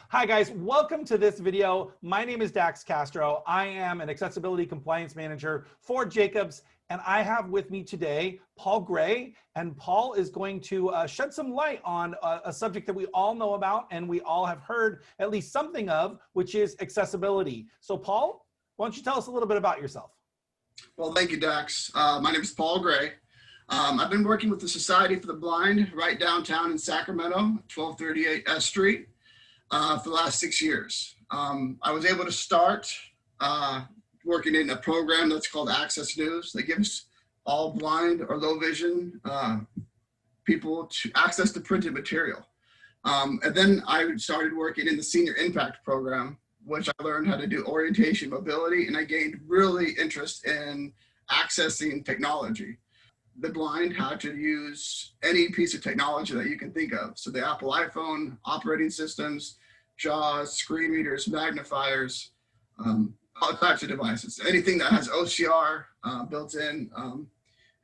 Hi guys, welcome to this video. My name is Dax Castro. I am an accessibility compliance manager for Jacobs, and I have with me today Paul Gray, and Paul is going to shed some light on a subject that we all know about and we all have heard at least something of, which is accessibility. So Paul, why don't you tell us a little bit about yourself? Well, thank you, Dax. My name is Paul Gray. I've been working with the Society for the Blind right downtown in Sacramento, 1238 S Street, for the last 6 years. I was able to start working in a program that's called Access News that gives all blind or low vision people access to printed material. And then I started working in the Senior Impact Program, which I learned how to do orientation mobility, and I gained really interest in accessing technology. The blind had to use any piece of technology that you can think of. So the Apple iPhone, operating systems, JAWS, screen readers, magnifiers, all types of devices, anything that has OCR built in.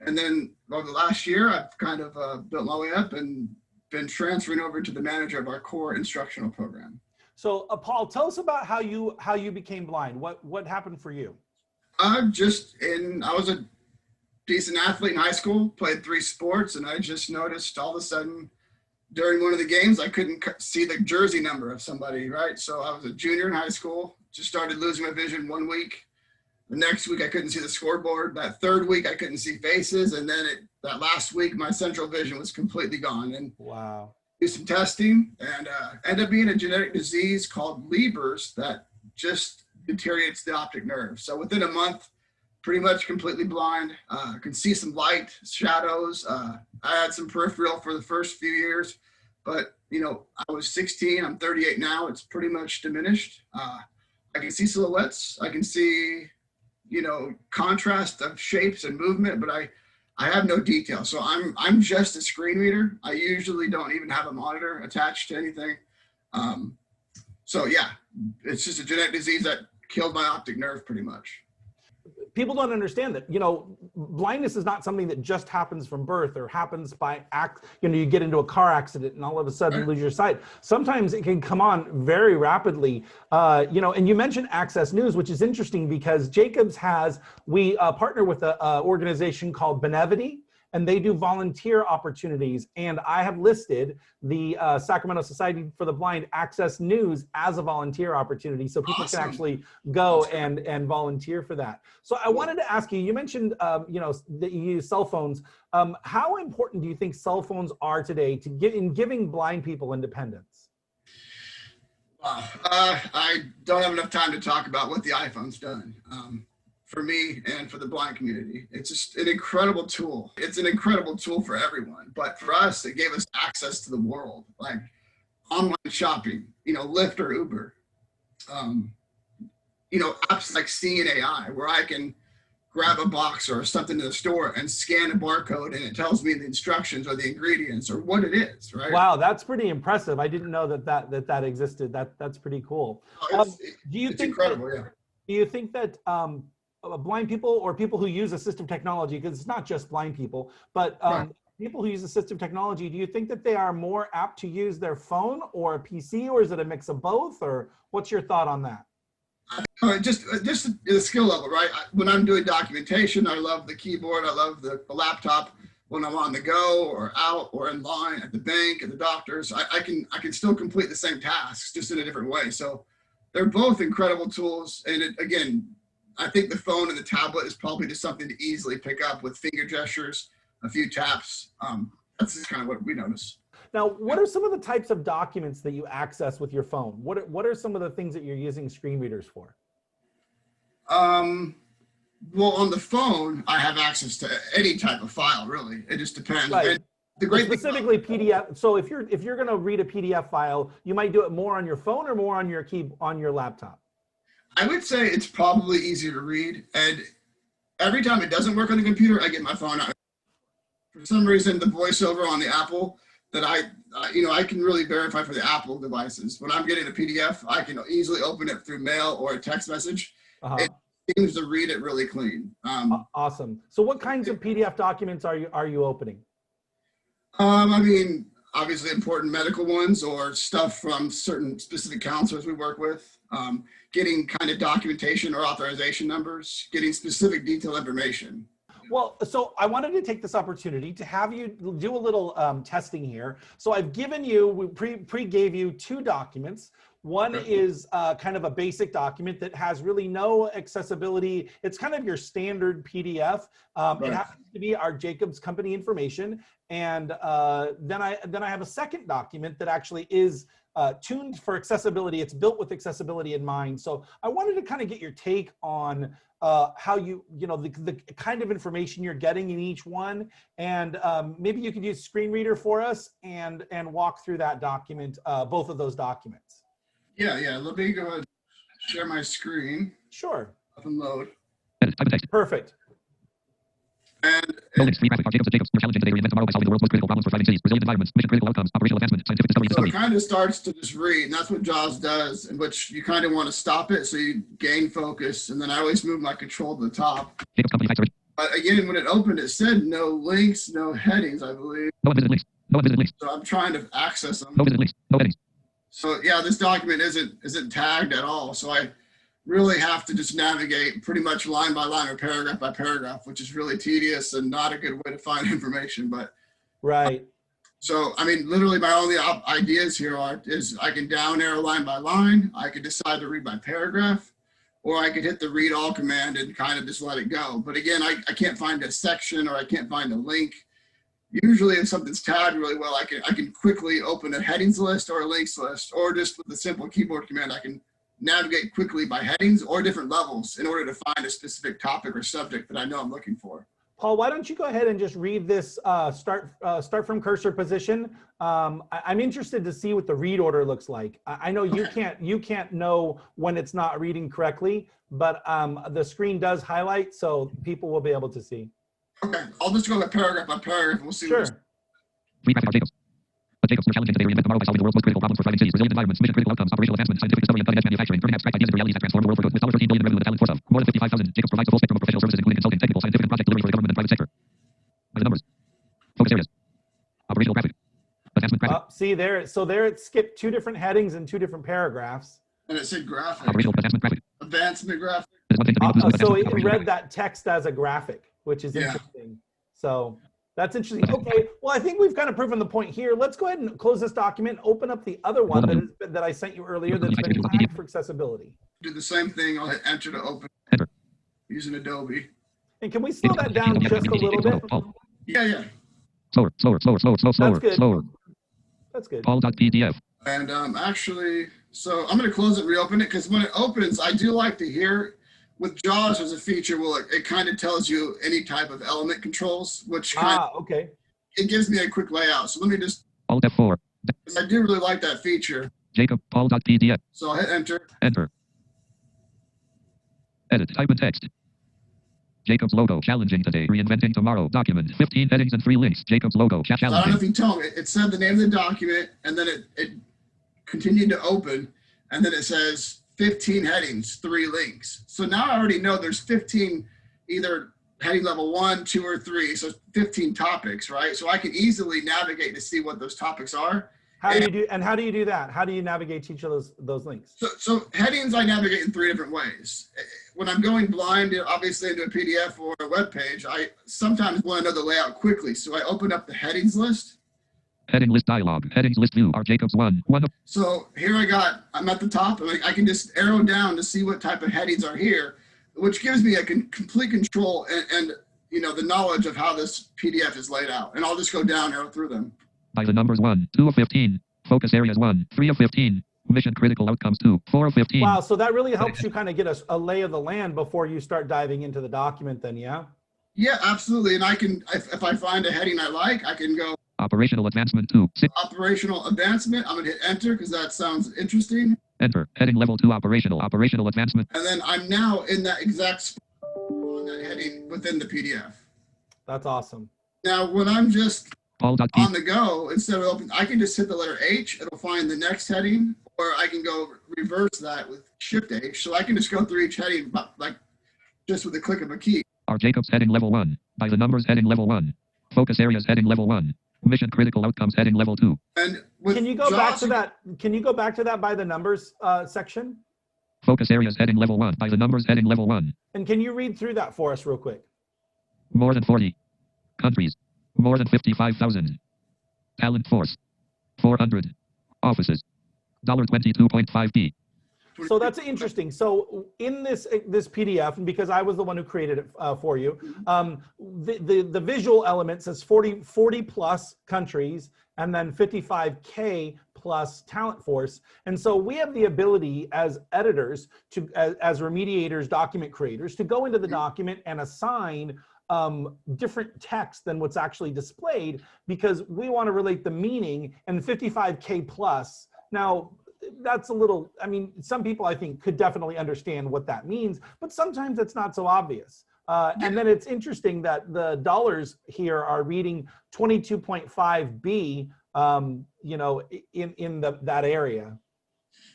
And then over the last year, I've kind of built my way up and been transferring over to the manager of our core instructional program. So Paul, tell us about how you became blind. What happened for you? I was a decent athlete in high school, played 3 sports, and I just noticed all of a sudden during one of the games, I couldn't see the jersey number of somebody, right? So I was a junior in high school, just started losing my vision 1 week. The next week, I couldn't see the scoreboard. That third week, I couldn't see faces. And then that last week, my central vision was completely gone. And wow. Do some testing and ended up being a genetic disease called Leber's that just deteriorates the optic nerve. So within a month, pretty much completely blind. Can see some light, shadows. I had some peripheral for the first few years, but I was 16, I'm 38 now. It's pretty much diminished. I can see silhouettes. I can see, contrast of shapes and movement, but I have no detail. So I'm just a screen reader. I usually don't even have a monitor attached to anything. So yeah, it's just a genetic disease that killed my optic nerve pretty much. People don't understand that, blindness is not something that just happens from birth or happens by you get into a car accident and all of a sudden lose your sight. Sometimes it can come on very rapidly, and you mentioned Access News, which is interesting because Jacobs we partner with an organization called Benevity, and they do volunteer opportunities. And I have listed the Sacramento Society for the Blind Access News as a volunteer opportunity. So people can actually go and volunteer for that. So I wanted to ask you, you mentioned, that you use cell phones. How important do you think cell phones are today in giving blind people independence? I don't have enough time to talk about what the iPhone's done. For me and for the blind community. It's just an incredible tool. It's an incredible tool for everyone. But for us, it gave us access to the world, like online shopping, Lyft or Uber, apps like Seeing AI, where I can grab a box or something in the store and scan a barcode and it tells me the instructions or the ingredients or what it is, right? Wow, that's pretty impressive. I didn't know that existed. That's pretty cool. It's incredible, yeah. Do you think that blind people or people who use assistive technology, because it's not just blind people, but people who use assistive technology, do you think that they are more apt to use their phone or a PC, or is it a mix of both, or what's your thought on that? Just the skill level, right? When I'm doing documentation, I love the keyboard, I love the laptop. When I'm on the go or out or in line at the bank, at the doctor's, I can still complete the same tasks, just in a different way. So they're both incredible tools. And again, I think the phone and the tablet is probably just something to easily pick up with finger gestures, a few taps. That's just kind of what we notice. Now, what are some of the types of documents that you access with your phone? What are some of the things that you're using screen readers for? Well, on the phone, I have access to any type of file, really. It just depends. Right. The great specifically PDF. So if you're going to read a PDF file, you might do it more on your phone or more on your laptop. I would say it's probably easier to read, and every time it doesn't work on the computer, I get my phone out. For some reason, the voiceover on the Apple that I can really verify for the Apple devices. When I'm getting a PDF, I can easily open it through mail or a text message. It seems to read it really clean. Awesome. So what kinds of PDF documents are you opening? I mean, obviously important medical ones or stuff from certain specific counselors we work with, getting kind of documentation or authorization numbers, getting specific detailed information. Well, so I wanted to take this opportunity to have you do a little testing here. So I've given you, we pre-gave you 2 documents. One is kind of a basic document that has really no accessibility. It's kind of your standard PDF. It happens to be our Jacobs company information. And then I have a second document that actually is tuned for accessibility. It's built with accessibility in mind. So I wanted to kind of get your take on how the kind of information you're getting in each one. And maybe you could use screen reader for us and walk through that document, both of those documents. Yeah. Let me go ahead and share my screen. Sure. Up and load. Perfect. And Jacobs, we're challenging today, reinvent tomorrow by solving the world's most critical problems for thriving cities, resilient environments, mission critical outcomes, operational advancement, scientific discovery and so discovery. it kind of starts to just read, and that's what JAWS does, in which you kind of want to stop it so you gain focus. And then I always move my control to the top. Jacobs company factory. But again, when it opened, it said no links, no headings, I believe. No unvisited links. No unvisited links. So I'm trying to access them. No visited links. No headings. So yeah, this document isn't tagged at all. So I really have to just navigate pretty much line by line or paragraph by paragraph, which is really tedious and not a good way to find information. But Right. so, I mean, literally my only ideas here is I can down arrow line by line. I could decide to read by paragraph, or I could hit the read all command and kind of just let it go. But again, I can't find a section or I can't find a link. Usually if something's tagged really well, I can quickly open a headings list or a links list, or just with a simple keyboard command, I can navigate quickly by headings or different levels in order to find a specific topic or subject that I know I'm looking for. Paul, why don't you go ahead and just read this start from cursor position. I'm interested to see what the read order looks like. I know you can't know when it's not reading correctly, but the screen does highlight, so people will be able to see. Okay, I'll just go by paragraph. We'll see. Sure. Three graphic are Jacobs. Jacobs, we're challenging today, reinvent tomorrow by solving the world's most critical problems for thriving cities, resilient environments, mission critical outcomes, operational advancement, scientific discovery and cutting-edge manufacturing, turning abstract ideas into realities that transform the world for good. With $13 billion in revenue and a talent force of more than 55,000, Jacobs provides a full spectrum of professional services, including consulting, technical, scientific, and project delivery for the government and private sector. By the numbers. Focus areas. Operational graphic. Advancement graphic. See there, so there it skipped 2 different headings and 2 different paragraphs. And it said graphic. Operational advancement graphic. Advancement graphic. There's one thing to be able to do with So it advancement read that text as a graphic, which is Yeah. interesting. So that's interesting. Okay, well, I think we've kind of proven the point here. Let's go ahead and close this document, open up the other one that I sent you earlier that's been tagged for accessibility. Do the same thing. I'll hit enter to open. Enter. Using Adobe. And can we slow that down just a little bit? Yeah. Slower. That's good. Slower. That's good. Paul.pdf. And actually, so I'm going to close it and reopen it, because when it opens, I do like to hear. With JAWS, there's a feature where it kind of tells you any type of element controls, which Okay. it gives me a quick layout. So let me just, Alt F4. I do really like that feature. Jacob, Paul.pdf. So I'll hit enter. Enter. Edit. Type in text. Jacob's logo. Challenging today. Reinventing tomorrow. Document. 15 headings and 3 links. Jacob's logo. I don't know Challenging. if you tell me. It said the name of the document, and then it continued to open, and then it says 15 headings, 3 links. So now I already know there's 15, either heading level 1, 2, or 3. So 15 topics, right? So I can easily navigate to see what those topics are. How do you do that? How do you navigate to each of those links? So headings I navigate in 3 different ways. When I'm going blind, obviously into a PDF or a web page, I sometimes want to know the layout quickly. So I open up the headings list. Heading list dialog. Headings list view. Are Jacobs 1. So here I'm at the top, and I can just arrow down to see what type of headings are here, which gives me a complete control and the knowledge of how this PDF is laid out. And I'll just go down, arrow through them. By the numbers 1, 2 of 15. Focus areas 1, 3 of 15. Mission critical outcomes 2, 4 of 15. Wow, so that really helps you kind of get a lay of the land before you start diving into the document then, yeah? Yeah, absolutely. And I can, if I find a heading I like, I can go Operational advancement 2, 6. operational advancement. I'm going to hit enter because that sounds interesting. Enter. Heading level 2 operational. Operational advancement. And then I'm now in that exact spot on that heading within the PDF. That's awesome. Now, when I'm just Paul.p. on the go, instead of open, I can just hit the letter H. It'll find the next heading, or I can go reverse that with Shift H. So I can just go through each heading, like just with the click of a key. Are Jacobs heading level 1. By the numbers heading level 1. Focus areas heading level 1. Mission critical outcomes heading level 2. And with Can you go back JAWS, to that? Can you go back to that by the numbers section? Focus areas heading level 1. By the numbers heading level 1. And can you read through that for us real quick? More than 40. Countries. More than 55,000. Talent force. 400. Offices. $22.5p. So that's interesting. So in this PDF, and because I was the one who created it for you, the visual element says 40 plus countries and then 55K plus talent force. And so we have the ability as editors to, as remediators, document creators, to go into the document and assign different text than what's actually displayed, because we want to relate the meaning. And 55K plus, now that's a little, I mean, some people I think could definitely understand what that means, but sometimes it's not so obvious. And then it's interesting that the dollars here are reading 22.5B, you know, in that area.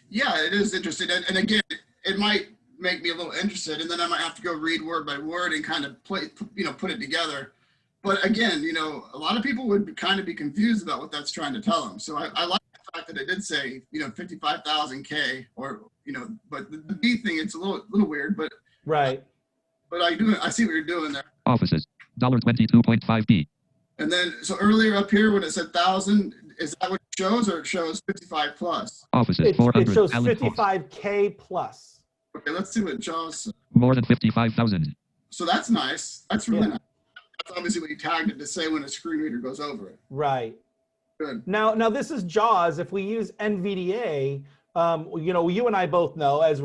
Yeah, it is interesting. And again, it might make me a little interested, and then I might have to go read word by word and kind of put it together. But again, you know, a lot of people would kind of be confused about what that's trying to tell them. So I like the fact that it did say, you know, 55,000 K, or, you know, but the B thing, it's a little weird, but right. But I see what you're doing there. Offices. $22.5p. And then, so earlier up here when it said 1,000, is that what it shows, or it shows 55 plus? Offices. It 400. shows Talent force. 55K plus. Okay, let's see what JAWS. More than 55,000. So that's nice. That's really Yeah. nice. That's obviously what you tagged it to say when a screen reader goes over it. Right. Good. Now this is JAWS. If we use NVDA, you know, you and I both know as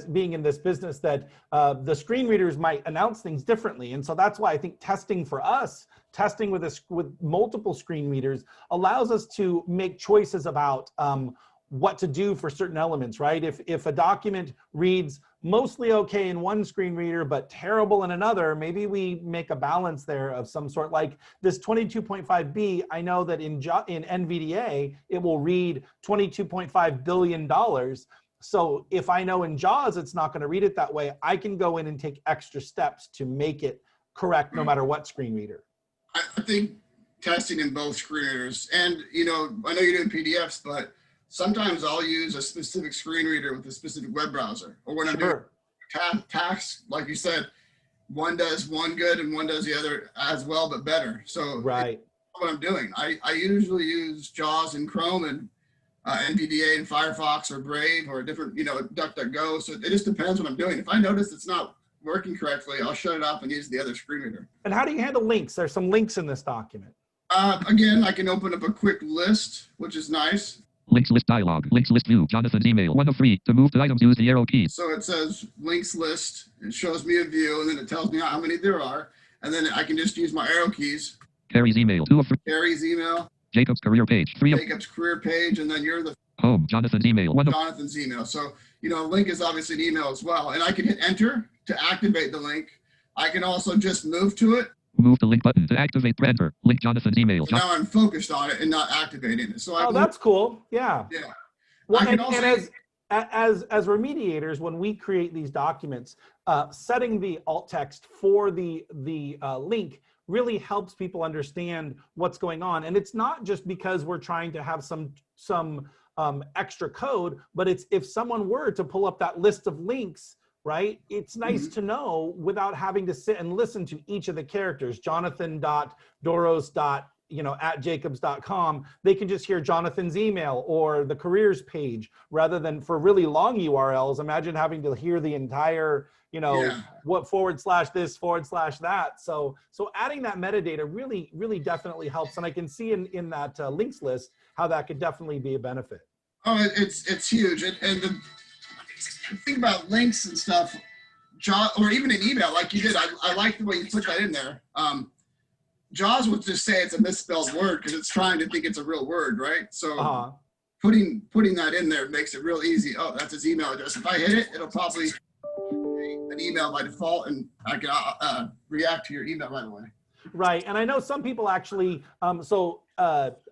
being in this business that the screen readers might announce things differently. And so that's why I think testing for us, testing with multiple screen readers, allows us to make choices about what to do for certain elements, right? If a document reads mostly okay in one screen reader, but terrible in another, maybe we make a balance there of some sort. Like this 22.5B, I know that in NVDA, it will read $22.5 billion. So if I know in JAWS it's not going to read it that way, I can go in and take extra steps to make it correct no matter what screen reader. I think testing in both screen readers, and, you know, I know you're doing PDFs, but sometimes I'll use a specific screen reader with a specific web browser. Or when I'm doing tasks, like you said, one does one good and one does the other as well, but better. So right. What I'm doing, I usually use JAWS and Chrome and NVDA and Firefox or Brave or a different, you know, DuckDuckGo. So it just depends what I'm doing. If I notice it's not working correctly, I'll shut it off and use the other screen reader. And how do you handle links? There's some links in this document. Again, I can open up a quick list, which is nice. Links list dialog. Links list view. Jonathan's email. 1 of 3. To move to items, use the arrow key. So it says links list. It shows me a view, and then it tells me how many there are. And then I can just use my arrow keys. Carrie's email. 2 of 3. Carrie's email. Jacob's career page. 3 of Jacob's career page, and then you're the home. Jonathan's email. 1 of Jonathan's email. So, you know, link is obviously an email as well. And I can hit enter to activate the link. I can also just move to it. Move the link button to activate enter. Link Jonathan's email. So now I'm focused on it and not activating it. So Oh, that's cool. Yeah. Yeah. Well, I can and as remediators, when we create these documents, setting the alt text for the link really helps people understand what's going on. And it's not just because we're trying to have some extra code, but it's if someone were to pull up that list of links, right? It's nice to know without having to sit and listen to each of the characters, Jonathan.Doros. You know, at jacobs.com, they can just hear Jonathan's email or the careers page rather than for really long URLs. Imagine having to hear the entire, you know, what / this / that. So adding that metadata really definitely helps. And I can see in that links list how that could definitely be a benefit. Oh, it's huge. And the thing about links and stuff, or even an email like you did, I like the way you put that in there. JAWS would just say it's a misspelled word because it's trying to think it's a real word, right? So putting that in there makes it real easy. Oh, that's his email address. If I hit it, it'll probably an email by default, and I can react to your email right away. Right, and I know some people actually,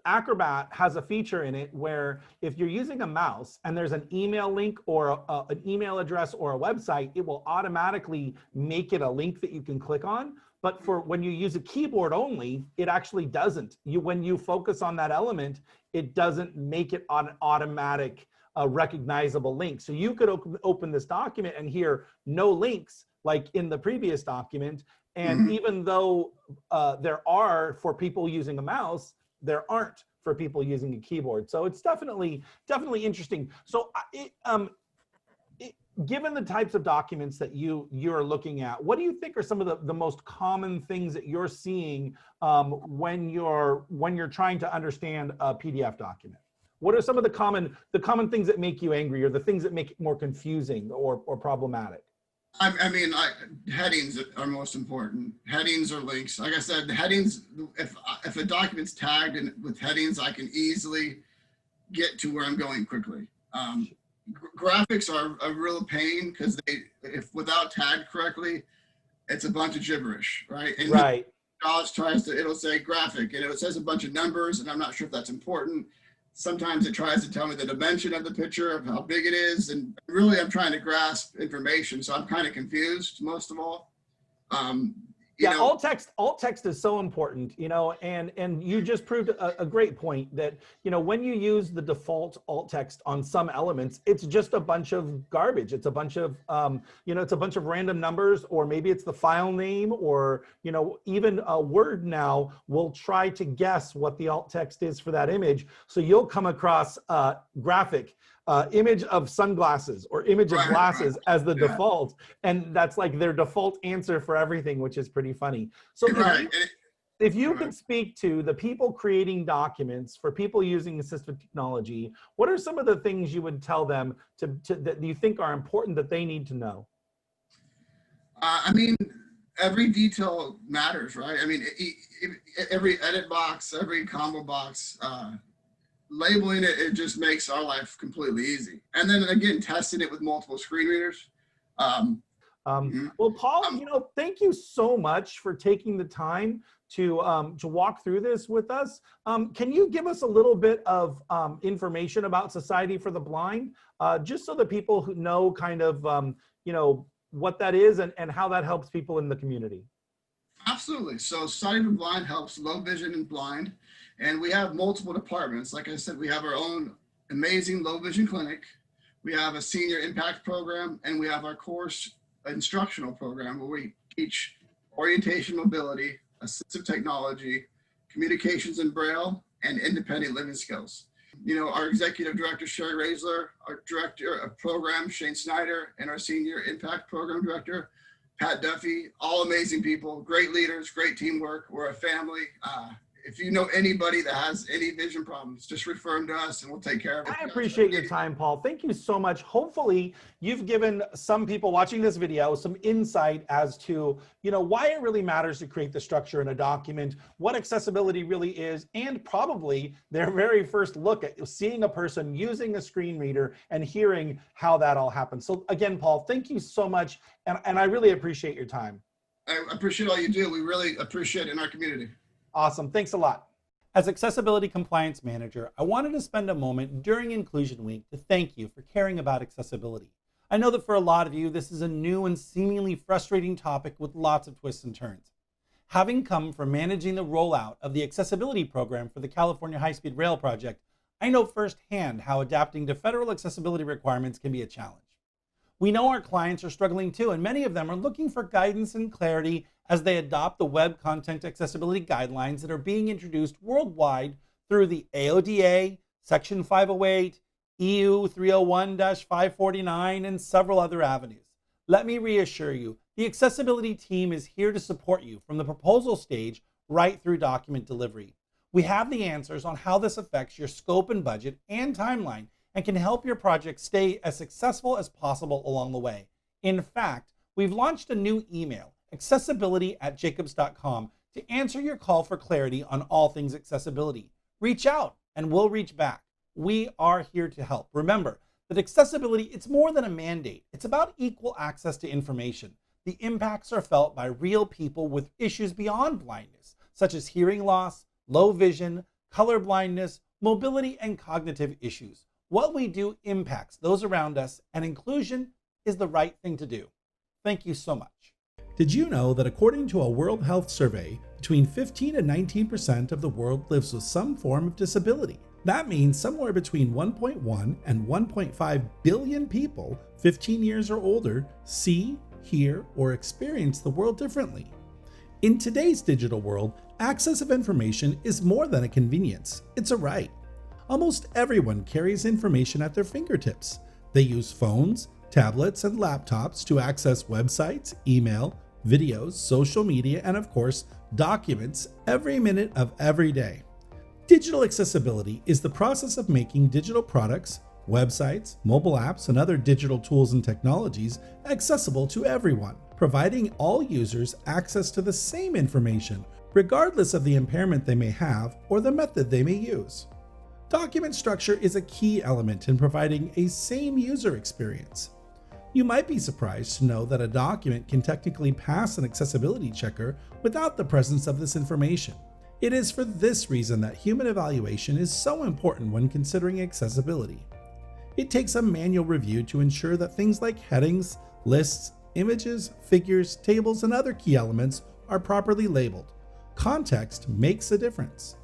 Acrobat has a feature in it where if you're using a mouse and there's an email link or an email address or a website, it will automatically make it a link that you can click on. But for when you use a keyboard only, it actually doesn't. When you focus on that element, it doesn't make it an automatic recognizable link. So you could open this document and hear no links like in the previous document. And even though there are for people using a mouse, there aren't for people using a keyboard. So it's definitely interesting. So given the types of documents that you're looking at, what do you think are some of the most common things that you're seeing when you're trying to understand a PDF document? What are some of the common things that make you angry, or the things that make it more confusing or problematic? I mean, headings are most important. Headings or links. Like I said, the headings, if a document's tagged with headings, I can easily get to where I'm going quickly. Graphics are a real pain because if without tagged correctly, it's a bunch of gibberish, right? And right. JAWS it'll say graphic, and it says a bunch of numbers, and I'm not sure if that's important. Sometimes it tries to tell me the dimension of the picture, of how big it is, and really I'm trying to grasp information, so I'm kind of confused most of all. Alt text is so important, and you just proved a great point that, when you use the default alt text on some elements, it's just a bunch of garbage. It's a bunch of, it's a bunch of random numbers, or maybe it's the file name, or, even Word now will try to guess what the alt text is for that image. So you'll come across graphic, image of sunglasses or image of glasses as the default. And that's like their default answer for everything, which is pretty funny. So if you could speak to the people creating documents for people using assistive technology, what are some of the things you would tell them that you think are important that they need to know? I mean, every detail matters, right? I mean, every edit box, every combo box, labeling it just makes our life completely easy. And then again, testing it with multiple screen readers. Well, Paul, thank you so much for taking the time to walk through this with us. Can you give us a little bit of information about Society for the Blind, just so that people who know kind of, what that is and how that helps people in the community? Absolutely. So Society for the Blind helps low vision and blind. And we have multiple departments. Like I said, we have our own amazing low vision clinic. We have a senior impact program, and we have our course instructional program where we teach orientation mobility, assistive technology, communications in Braille, and independent living skills. Our executive director, Sherry Raisler, our director of program, Shane Snyder, and our senior impact program director, Pat Duffy, all amazing people, great leaders, great teamwork. We're a family. If you know anybody that has any vision problems, just refer them to us and we'll take care of it. I appreciate your time, Paul. Thank you so much. Hopefully you've given some people watching this video some insight as to, why it really matters to create the structure in a document, what accessibility really is, and probably their very first look at seeing a person using a screen reader and hearing how that all happens. So again, Paul, thank you so much. And I really appreciate your time. I appreciate all you do. We really appreciate it in our community. Awesome. Thanks a lot. As Accessibility Compliance Manager, I wanted to spend a moment during Inclusion Week to thank you for caring about accessibility. I know that for a lot of you, this is a new and seemingly frustrating topic with lots of twists and turns. Having come from managing the rollout of the accessibility program for the California High-Speed Rail project, I know firsthand how adapting to federal accessibility requirements can be a challenge. We know our clients are struggling too, and many of them are looking for guidance and clarity as they adopt the Web Content Accessibility Guidelines that are being introduced worldwide through the AODA, Section 508, EU 301-549, and several other avenues. Let me reassure you, the accessibility team is here to support you from the proposal stage right through document delivery. We have the answers on how this affects your scope and budget and timeline, and can help your project stay as successful as possible along the way. In fact, we've launched a new email, accessibility@jacobs.com, to answer your call for clarity on all things accessibility. Reach out and we'll reach back. We are here to help. Remember that accessibility, it's more than a mandate. It's about equal access to information. The impacts are felt by real people with issues beyond blindness, such as hearing loss, low vision, color blindness, mobility, and cognitive issues. What we do impacts those around us, and inclusion is the right thing to do. Thank you so much. Did you know that according to a World Health Survey, between 15 and 19% of the world lives with some form of disability? That means somewhere between 1.1 and 1.5 billion people 15 years or older see, hear, or experience the world differently. In today's digital world, access of information is more than a convenience, it's a right. Almost everyone carries information at their fingertips. They use phones, tablets, and laptops to access websites, email, videos, social media, and of course, documents every minute of every day. Digital accessibility is the process of making digital products, websites, mobile apps, and other digital tools and technologies accessible to everyone, providing all users access to the same information, regardless of the impairment they may have or the method they may use. Document structure is a key element in providing a same user experience. You might be surprised to know that a document can technically pass an accessibility checker without the presence of this information. It is for this reason that human evaluation is so important when considering accessibility. It takes a manual review to ensure that things like headings, lists, images, figures, tables, and other key elements are properly labeled. Context makes a difference.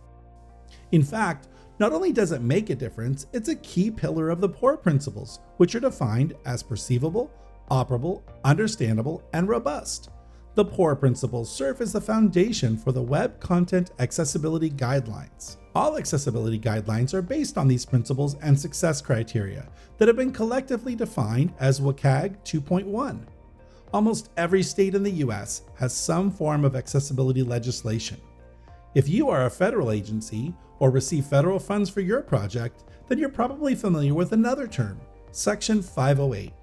In fact, not only does it make a difference, it's a key pillar of the POUR principles, which are defined as perceivable, operable, understandable, and robust. The POUR principles serve as the foundation for the Web Content Accessibility Guidelines. All accessibility guidelines are based on these principles and success criteria that have been collectively defined as WCAG 2.1. Almost every state in the US has some form of accessibility legislation. If you are a federal agency or receive federal funds for your project, then you're probably familiar with another term, Section 508.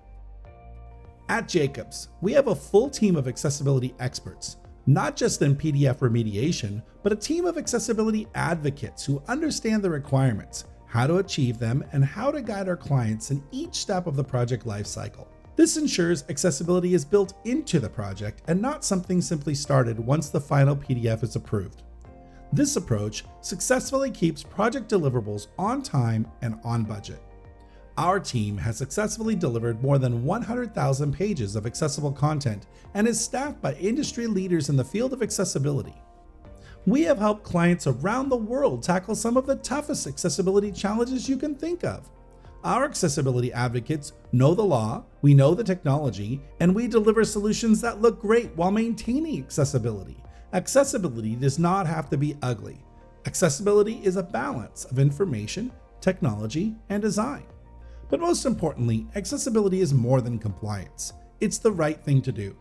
At Jacobs, we have a full team of accessibility experts, not just in PDF remediation, but a team of accessibility advocates who understand the requirements, how to achieve them, and how to guide our clients in each step of the project lifecycle. This ensures accessibility is built into the project and not something simply started once the final PDF is approved. This approach successfully keeps project deliverables on time and on budget. Our team has successfully delivered more than 100,000 pages of accessible content and is staffed by industry leaders in the field of accessibility. We have helped clients around the world tackle some of the toughest accessibility challenges you can think of. Our accessibility advocates know the law, we know the technology, and we deliver solutions that look great while maintaining accessibility. Accessibility does not have to be ugly. Accessibility is a balance of information, technology, and design. But most importantly, accessibility is more than compliance. It's the right thing to do.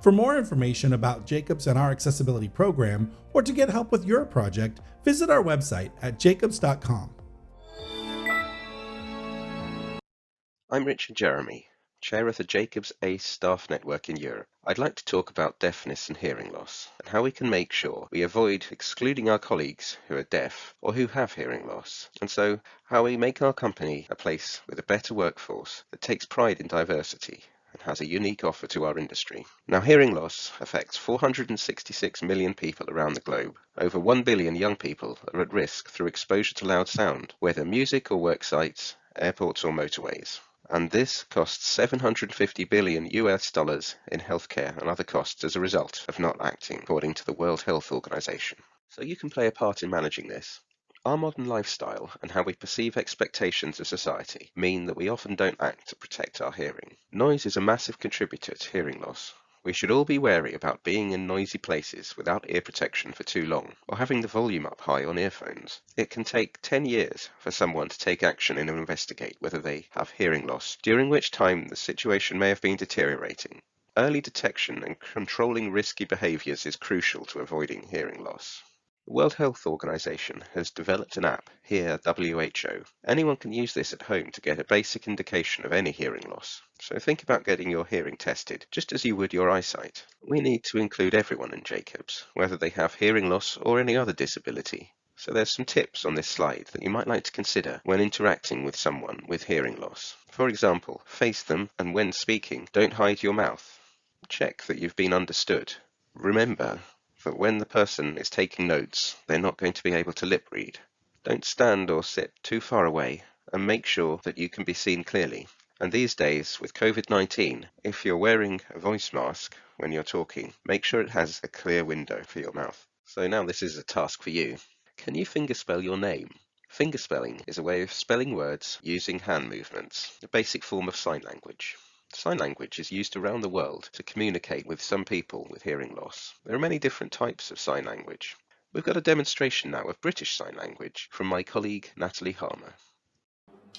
For more information about Jacobs and our accessibility program, or to get help with your project, visit our website at jacobs.com. I'm Richard Jeremy, Chair of the Jacobs ACE Staff Network in Europe. I'd like to talk about deafness and hearing loss, and how we can make sure we avoid excluding our colleagues who are deaf or who have hearing loss, and so how we make our company a place with a better workforce that takes pride in diversity and has a unique offer to our industry. Now, hearing loss affects 466 million people around the globe. Over 1 billion young people are at risk through exposure to loud sound, whether music or work sites, airports or motorways. And this costs $750 billion in healthcare and other costs as a result of not acting, according to the World Health Organization. So you can play a part in managing this. Our modern lifestyle and how we perceive expectations of society mean that we often don't act to protect our hearing. Noise is a massive contributor to hearing loss. We should all be wary about being in noisy places without ear protection for too long, or having the volume up high on earphones. It can take 10 years for someone to take action and investigate whether they have hearing loss, during which time the situation may have been deteriorating. Early detection and controlling risky behaviors is crucial to avoiding hearing loss. The World Health Organization has developed an app, Hear WHO. Anyone can use this at home to get a basic indication of any hearing loss. So think about getting your hearing tested, just as you would your eyesight. We need to include everyone in Jacobs, whether they have hearing loss or any other disability. So there's some tips on this slide that you might like to consider when interacting with someone with hearing loss. For example, face them, and when speaking, don't hide your mouth. Check that you've been understood. Remember that when the person is taking notes, they're not going to be able to lip read. Don't stand or sit too far away, and make sure that you can be seen clearly. And these days, with COVID-19, if you're wearing a voice mask when you're talking, make sure it has a clear window for your mouth. So now this is a task for you. Can you fingerspell your name? Fingerspelling is a way of spelling words using hand movements, a basic form of sign language. Sign language is used around the world to communicate with some people with hearing loss. There are many different types of sign language. We've got a demonstration now of British Sign Language from my colleague Natalie Harmer.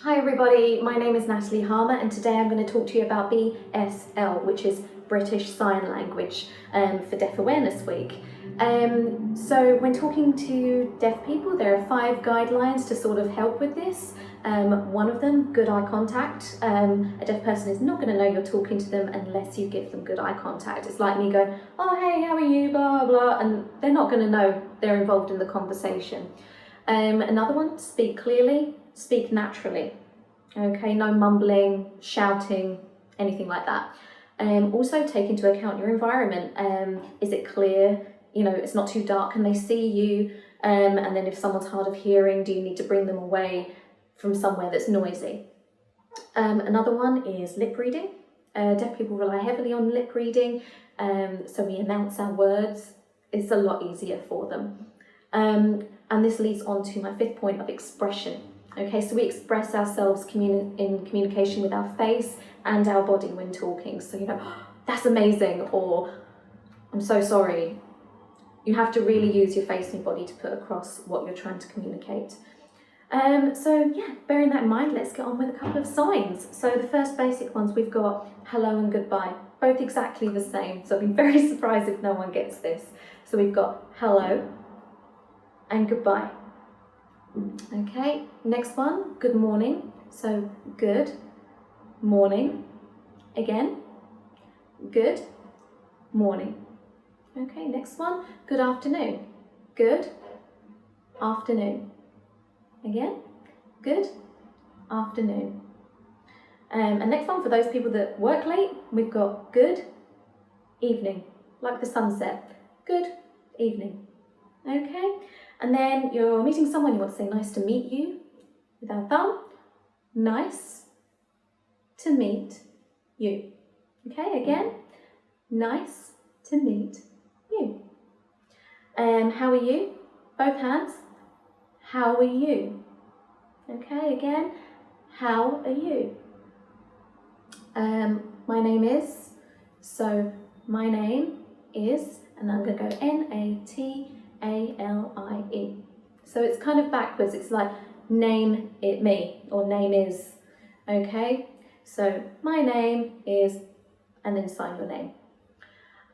Hi everybody, my name is Natalie Harmer and today I'm going to talk to you about BSL, which is British Sign Language for Deaf Awareness Week. So when talking to deaf people, there are 5 guidelines to sort of help with this. One of them, good eye contact. A deaf person is not going to know you're talking to them unless you give them good eye contact. It's like me going, oh hey, how are you, blah, blah, and they're not going to know they're involved in the conversation. Another one, speak clearly, speak naturally. Okay, no mumbling, shouting, anything like that. Also take into account your environment. Is it clear? You know, it's not too dark, can they see you? And then if someone's hard of hearing, do you need to bring them away from somewhere that's noisy? Another one is lip reading. Deaf people rely heavily on lip reading, so we announce our words. It's a lot easier for them. And this leads on to my 5th point of expression. Okay, so we express ourselves in communication with our face and our body when talking. So, you know, that's amazing, or I'm so sorry. You have to really use your face and your body to put across what you're trying to communicate. So yeah, bearing that in mind, let's get on with a couple of signs. So the first basic ones, we've got hello and goodbye, both exactly the same. So I'd be very surprised if no one gets this. So we've got hello and goodbye. Okay, next one, good morning. So good morning, again, good morning. Okay, next one, good afternoon. Good afternoon. Again, good afternoon. And next one, for those people that work late, we've got good evening, like the sunset. Good evening. Okay, and then you're meeting someone, you want to say nice to meet you with our thumb. Nice to meet you. Okay, again, nice to meet you. How are you? Both hands. How are you? Okay, again, how are you? My name is, so my name is, and I'm going to go N-A-T-A-L-I-E. So it's kind of backwards, it's like name it me, or name is, okay? So my name is, and then sign your name.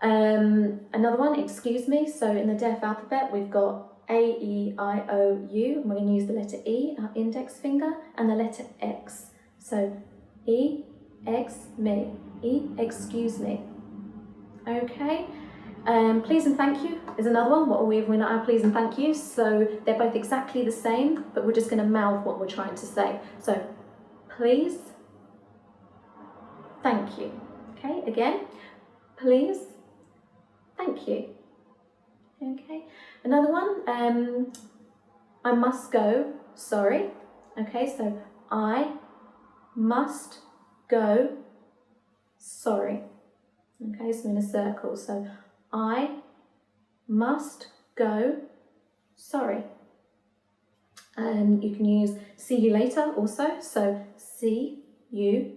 Another one, excuse me. So in the deaf alphabet, we've got A-E-I-O-U, and we're going to use the letter E, our index finger, and the letter X. So E, X, me. E, excuse me. Okay. Please and thank you is another one. What are we if we're not our please and thank you? So they're both exactly the same, but we're just going to mouth what we're trying to say. So please, thank you. Okay, again, please, thank you. Okay, another one, I must go, sorry. Okay, so I must go, sorry. Okay, so in a circle, so I must go, sorry. You can use see you later also, so see you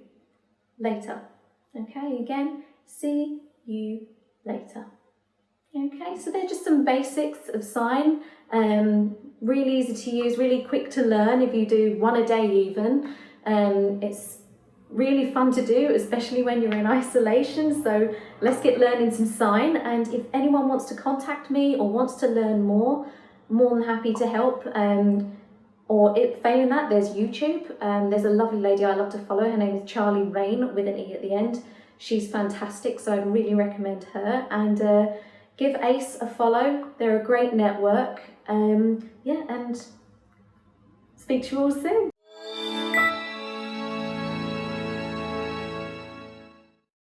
later. Okay, again, see you later. Okay, so they're just some basics of sign, really easy to use, really quick to learn if you do one a day even. It's really fun to do, especially when you're in isolation, so let's get learning some sign. And if anyone wants to contact me or wants to learn more than happy to help. Or failing that, there's YouTube. There's a lovely lady I love to follow, her name is Charlie Rain with an E at the end. She's fantastic, so I'd really recommend her. And give ACE a follow, they're a great network. Yeah, and speak to you all soon.